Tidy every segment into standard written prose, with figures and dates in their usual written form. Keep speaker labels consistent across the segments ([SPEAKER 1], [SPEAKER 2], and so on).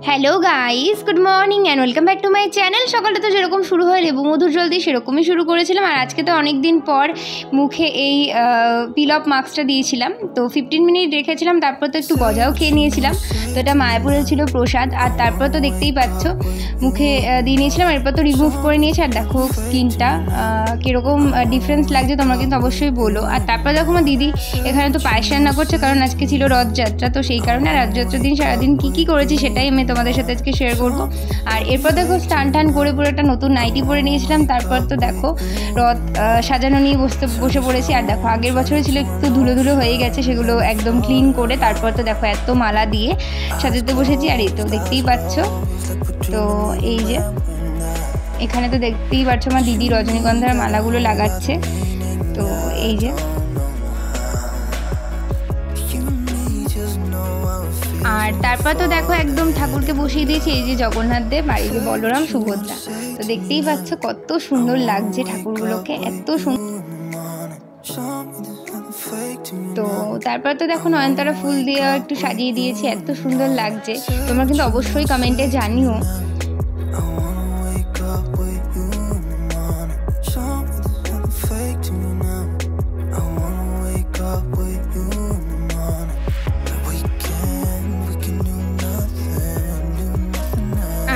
[SPEAKER 1] Hello guys, good morning and welcome back to my channel. সকালটা তো যেরকম শুরু হয় লেবু মধুর জল দিয়ে সেরকমই শুরু করেছিলাম। আর আজকে তো অনেক দিন পর মুখে এই পিল অফ মাস্কটা দিয়েছিলাম, তো 15 মিনিট রেখেছিলাম, তারপর তো একটু গজাও খেয়ে নিয়েছিলাম। তো এটা মায়াপুরের ছিল প্রসাদ। আর তারপর তো দেখতেই পাচ্ছ মুখে দিয়ে নিয়েছিলাম, এরপর তো রিমুভ করে নিয়েছি। আর দেখো স্কিনটা কীরকম ডিফারেন্স লাগছে তোমরা কিন্তু অবশ্যই বলো। আর তারপর দেখো আমার দিদি এখানে তো পায়েস রান্না করছে, কারণ আজকে ছিল রথযাত্রা, তো সেই কারণে রথযাত্রার দিন সারাদিন কী করেছি সেটাই আমি তোমাদের সাথে আজকে শেয়ার করবো। আর এরপর দেখো স্টান টান করে পুরো একটা নতুন নাইটি পরে নিয়েছিলাম। তারপর তো দেখো রথ সাজানো নিয়ে বসে পড়েছি। আর দেখো আগের বছরে ছিল একটু ধুলো ধুলো হয়ে গেছে, সেগুলো একদম ক্লিন করে তারপর তো দেখো এত মালা দিয়ে সাজাতে বসেছি। আর এই তো দেখতেই পাচ্ছ, তো এই যে এখানে তো দেখতেই পাচ্ছ আমার দিদি রজনীগন্ধার মালাগুলো লাগাচ্ছে। তো এই যে আর তারপর তো দেখো একদম ঠাকুরকে বসিয়ে দিয়েছি এই যে জগন্নাথ দেব আর এই যে বলরাম সুভদ্রা। তো দেখতেই পাচ্ছ কত সুন্দর লাগছে ঠাকুরগুলোকে, এত সুন্দর। তো তারপর তো দেখো নয়নতারা ফুল দিয়ে একটু সাজিয়ে দিয়েছি, এত সুন্দর লাগছে। তোমরা কিন্তু অবশ্যই কমেন্টে জানিও।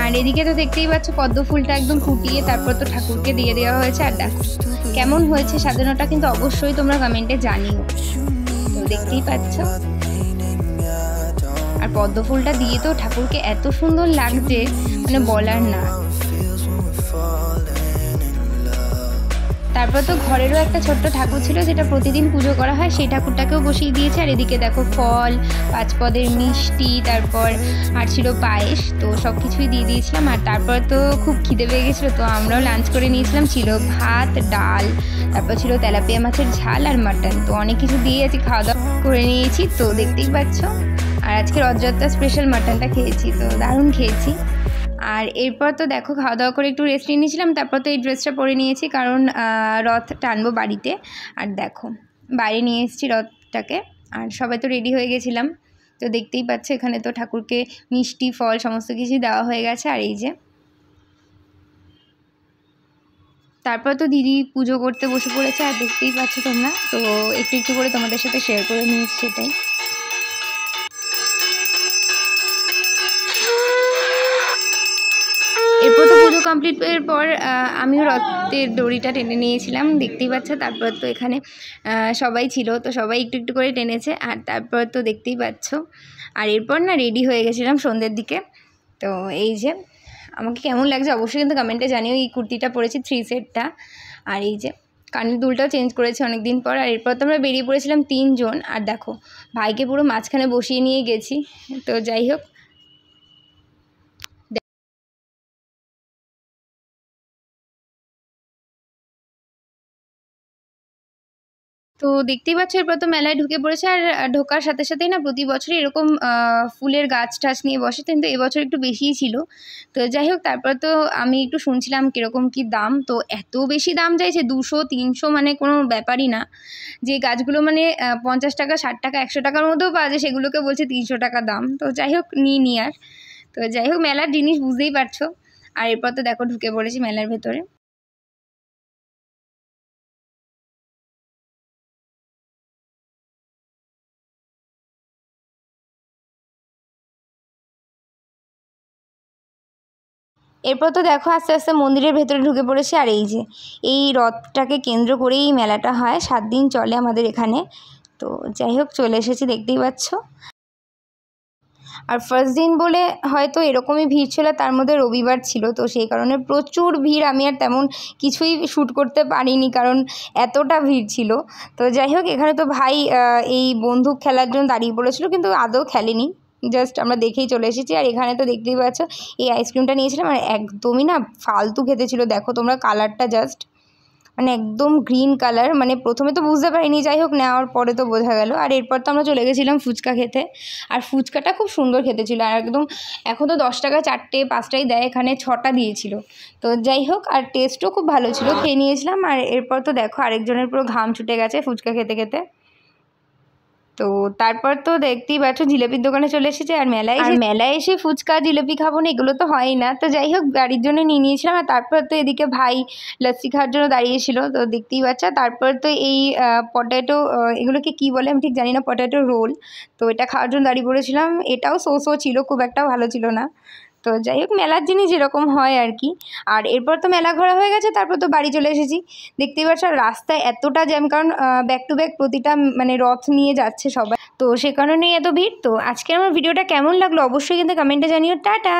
[SPEAKER 1] আর এদিকে তো দেখতেই পাচ্ছ পদ্ম ফুলটা একদম ফুটিয়ে তারপর তো ঠাকুরকে দিয়ে দেওয়া হয়েছে। আর দেখো কেমন হয়েছে সাজানোটা কিন্তু অবশ্যই তোমরা কমেন্টে জানিও। তো দেখতেই পাচ্ছ, আর পদ্ম ফুলটা দিয়ে তো ঠাকুরকে এত সুন্দর লাগছে মানে বলার না। তারপর তো ঘরেরও একটা ছোট্ট ঠাকুর ছিল যেটা প্রতিদিন পুজো করা হয়, সেই ঠাকুরটাকেও বসিয়ে দিয়েছে। আর এদিকে দেখো ফল, 5 পদের মিষ্টি, তারপর আর ছিল পায়েস, তো সব কিছুই দিয়ে দিয়েছিলাম। আর তারপর তো খুব খিদে পেয়ে গেছিলো, তো আমরাও লাঞ্চ করে নিয়েছিলাম। ছিল ভাত, ডাল, তারপর ছিল তেলাপিয়া মাছের ঝাল আর মাটন, তো অনেক কিছু দিয়ে আজকে খাওয়া দাওয়া করে নিয়েছি। তো দেখতেই পাচ্ছ, আর আজকে রথযাত্রা স্পেশাল মাটনটা খেয়েছি, তো দারুণ খেয়েছি। আর এরপর তো দেখো খাওয়া দাওয়া করে একটু রেস্ট নিয়ে নিয়েছিলাম। তারপর তো এই ড্রেসটা পরে নিয়েছি, কারণ রথ টানবো বাড়িতে। আর দেখো বাইরে নিয়ে এসেছি রথটাকে, আর সবাই তো রেডি হয়ে গেছিলাম। তো দেখতেই পাচ্ছ এখানে তো ঠাকুরকে মিষ্টি, ফল সমস্ত কিছুই দেওয়া হয়ে গেছে। আর এই যে তারপর তো দিদি পুজো করতে বসে পড়েছে, আর দেখতেই পাচ্ছ তোমরা। তো একটু একটু করে তোমাদের সাথে শেয়ার করে নিয়েছি সেটাই। এরপর তো পুজো কমপ্লিটের পর আমিও রথের দড়িটা টেনে নিয়েছিলাম, দেখতেই পাচ্ছ। তারপর তো এখানে সবাই ছিল, তো সবাই একটু একটু করে টেনেছে। আর তারপর তো দেখতেই পাচ্ছ, আর এরপর না রেডি হয়ে গেছিলাম সন্ধ্যের দিকে। তো এই যে আমাকে কেমন লাগছে অবশ্যই কিন্তু কমেন্টে জানিও। এই কুর্তিটা পরেছি 3 সেটটা, আর এই যে কানের দুলটাও চেঞ্জ করেছি অনেক দিন পর। আর এরপর তো আমরা বেরিয়ে পড়েছিলাম 3 জন। আর দেখো ভাইকে পুরো মাঝখানে বসিয়ে নিয়ে গেছি। তো যাই হোক, তো দেখতেই পাচ্ছ এরপর তো মেলায় ঢুকে পড়েছে। আর ঢোকার সাথে সাথেই না প্রতি বছরই এরকম ফুলের গাছ টাছ নিয়ে বসে, কিন্তু এবছর একটু বেশিই ছিল। তো যাই হোক, তারপর তো আমি একটু শুনছিলাম কীরকম কী দাম। তো এত বেশি দাম চাইছে, 200-300, মানে কোনো ব্যাপারই না। যে গাছগুলো মানে 50 টাকা, 60 টাকা, 100 টাকার মধ্যেও পাওয়া যায়, সেগুলোকে বলছে 300 টাকা দাম। তো যাই হোক নি আর। তো যাই হোক মেলার জিনিস বুঝতেই পারছো। আর এরপর তো দেখো ঢুকে পড়েছি মেলার ভেতরে। এরপর তো দেখো আস্তে আস্তে মন্দিরের ভেতরে ঢুকে পড়েছে। আর এই যে এই রথটাকে কেন্দ্র করেই এই মেলাটা হয়, 7 দিন চলে আমাদের এখানে। তো যাই হোক চলে এসেছি, দেখতেই পাচ্ছ। আর ফার্স্ট দিন বলে হয়তো এরকমই ভিড় ছিল, তার মধ্যে রবিবার ছিল, তো সেই কারণে প্রচুর ভিড়। আমি আর তেমন কিছুই শ্যুট করতে পারিনি, কারণ এতটা ভিড় ছিল। তো যাই হোক এখানে তো ভাই এই বন্দুক খেলার জন্য দাঁড়িয়ে পড়েছিল, কিন্তু আদৌ খেলেনি, জাস্ট আমরা দেখেই চলে এসেছি। আর এখানে তো দেখতেই পাচ্ছ এই আইসক্রিমটা নিয়েছিলাম, আর একদমই না ফালতু খেতে ছিল। দেখো তোমরা কালারটা জাস্ট মানে একদম গ্রিন কালার, মানে প্রথমে তো বুঝতে পারিনি, যাই হোক নেওয়ার পরে তো বোঝা গেল। আর এরপর তো আমরা চলে গেছিলাম ফুচকা খেতে, আর ফুচকাটা খুব সুন্দর খেতে ছিল। আর একদম এখন তো 10 টাকা 4টে 5টাই দেয়, এখানে 6টা দিয়েছিল। তো যাই হোক, আর টেস্টও খুব ভালো ছিল, খেয়ে নিয়েছিলাম। আর এরপর তো দেখো আরেকজনের পুরো ঘাম ছুটে গেছে ফুচকা খেতে খেতে। তো তারপর তো দেখতেই পাচ্ছ জিলেপির দোকানে চলে এসেছে। আর মেলায় এসে ফুচকা জিলেপি খাবো না, এগুলো তো হয় না। তো যাই হোক বাড়ির জন্য নিয়ে নিয়েছিলাম। আর তারপর তো এদিকে ভাই লস্যি খাওয়ার জন্য দাঁড়িয়েছিল, তো দেখতেই পাচ্ছ। তারপর তো এই পটেটো, এগুলোকে কি বলে আমি ঠিক জানি না, পটেটো রোল, তো এটা খাওয়ার জন্য দাঁড়িয়ে পড়েছিলাম। এটাও সো ছিল, খুব একটা ভালো ছিল না। তো যাই হোক মেলার জিনিস যেরকম হয় আর কি। আর এরপর তো মেলা ঘোরা হয়ে গেছে, তারপর তো বাড়ি চলে এসেছি। দেখতেই পাচ্ছ রাস্তায় এতটা জ্যাম, কারণ ব্যাক টু ব্যাক প্রতিটা মানে রথ নিয়ে যাচ্ছে সবাই, তো সে কারণেই এত ভিড়। তো আজকে আমার ভিডিওটা কেমন লাগলো অবশ্যই কিন্তু কমেন্টে জানিও। টাটা।